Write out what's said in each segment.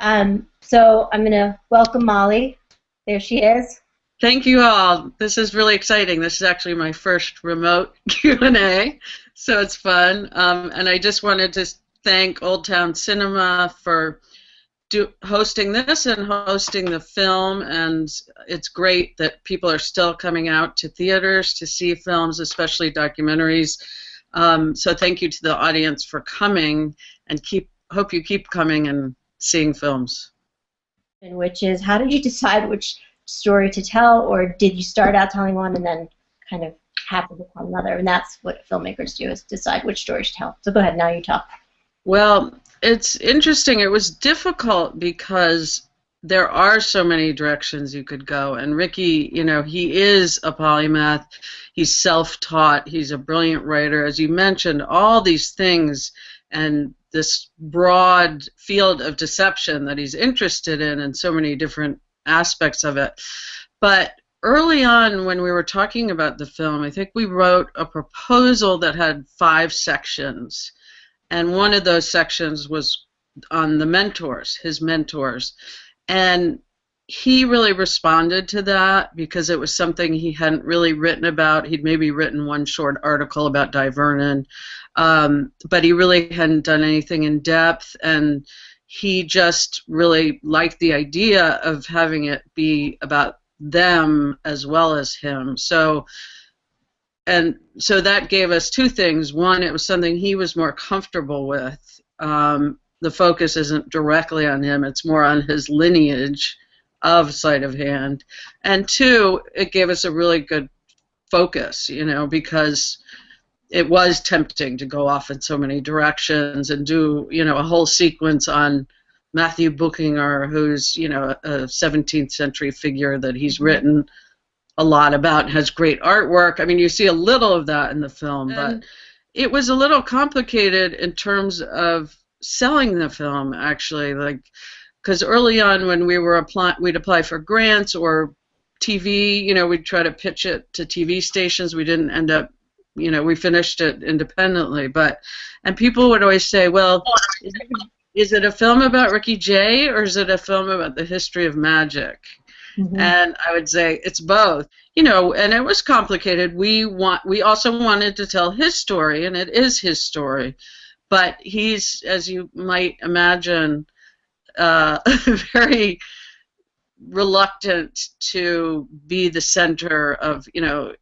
So I'm going to welcome Molly. There she is. Thank you all. This is really exciting. This is actually my first remote Q&A, so it's fun. And I just wanted to thank Old Town Cinema for hosting this and hosting the film. And it's great that people are still coming out to theaters to see films, especially documentaries. So thank you to the audience for coming, and hope you keep coming and seeing films. And which is, how did you decide which story to tell, or did you start out telling one and then kind of happen upon another? And that's what filmmakers do, is decide which story to tell. So go ahead, now you talk. Well, it's interesting. It was difficult because there are so many directions you could go. And Ricky, you know, he is a polymath. He's self-taught. He's a brilliant writer. As you mentioned, all these things and this broad field of deception that he's interested in and so many different aspects of it. But early on when we were talking about the film, I think we wrote a proposal that had 5 sections. And one of those sections was on the mentors, his mentors. And he really responded to that because it was something he hadn't really written about. He'd maybe written one short article about Di Vernon, but he really hadn't done anything in depth, and he just really liked the idea of having it be about them as well as him. So that gave us 2 things. One, it was something he was more comfortable with. The focus isn't directly on him, it's more on his lineage of sleight of hand. And 2, it gave us a really good focus, you know, because it was tempting to go off in so many directions and do, you know, a whole sequence on Matthew Buchinger, who's, you know, a 17th century figure that he's written a lot about and has great artwork. I mean, you see a little of that in the film, but it was a little complicated in terms of selling the film, actually, like, because early on when we were we'd apply for grants or TV, you know, we'd try to pitch it to TV stations. We didn't end up, you know, we finished it independently, and people would always say, well, is it a film about Ricky Jay, or is it a film about the history of magic? Mm-hmm. And I would say it's both, you know, and it was complicated. We also wanted to tell his story, and it is his story, but he's, as you might imagine, very reluctant to be the center of, you know,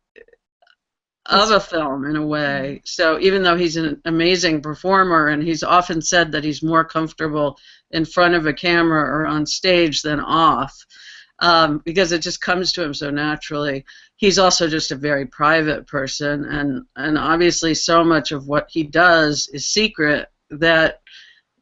of a film in a way. So even though he's an amazing performer, and he's often said that he's more comfortable in front of a camera or on stage than off, because it just comes to him so naturally, he's also just a very private person, and obviously so much of what he does is secret.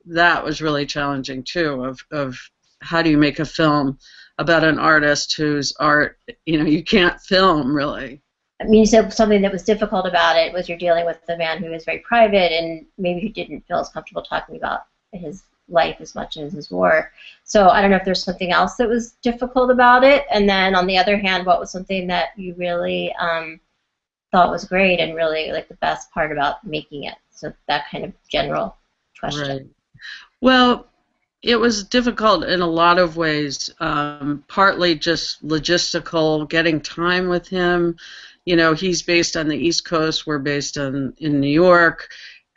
That was really challenging too, of how do you make a film about an artist whose art, you know, you can't film really. I mean, you said something that was difficult about it was you're dealing with a man who is very private, and maybe he didn't feel as comfortable talking about his life as much as his work. So I don't know if there's something else that was difficult about it. And then on the other hand, what was something that you really thought was great and really like the best part about making it? So that kind of general question. Right. Well, it was difficult in a lot of ways, partly just logistical, getting time with him. You know, he's based on the East Coast, we're based in New York.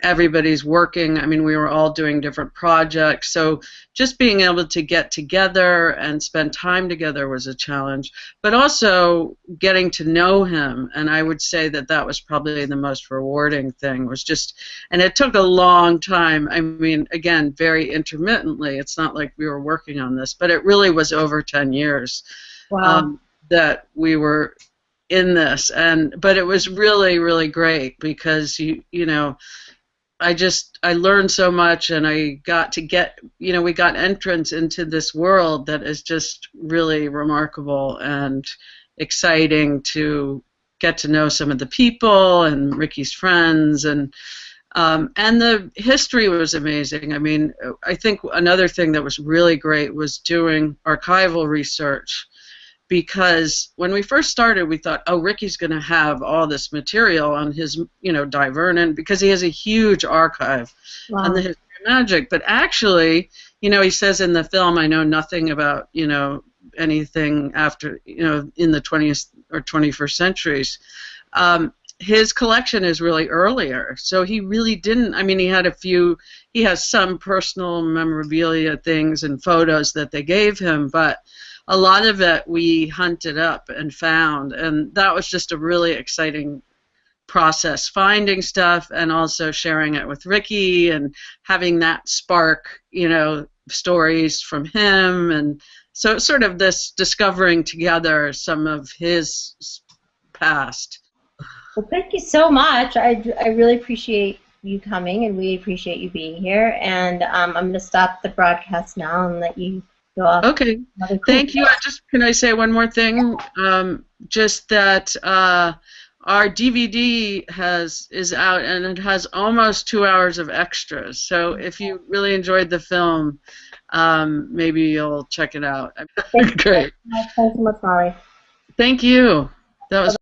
Everybody's working. I mean, we were all doing different projects, so just being able to get together and spend time together was a challenge, but also getting to know him, and I would say that that was probably the most rewarding thing, was just, and it took a long time. I mean, again, very intermittently. It's not like we were working on this, but it really was over 10 years. Wow. That we were in this, but it was really, really great because you know, I learned so much, and I got to we got entrance into this world that is just really remarkable and exciting to get to know some of the people and Ricky's friends, and the history was amazing. I mean, I think another thing that was really great was doing archival research, because when we first started, we thought, oh, Ricky's going to have all this material on his, you know, Di Vernon, because he has a huge archive on the history of magic. But actually, he says in the film, I know nothing about, anything after, in the 20th or 21st centuries. His collection is really earlier, so he really didn't. I mean, he has some personal memorabilia things and photos that they gave him, but a lot of it we hunted up and found, and that was just a really exciting process, finding stuff and also sharing it with Ricky and having that spark, stories from him, and so it's sort of this discovering together some of his past. Well, thank you so much. I really appreciate you coming, and we appreciate you being here. And I'm going to stop the broadcast now and let you go off. Okay. Thank you. Can I say one more thing? Just that our DVD is out, and it has almost 2 hours of extras. So if you really enjoyed the film, maybe you'll check it out. Great. Thanks so much, Molly. Thank you. That was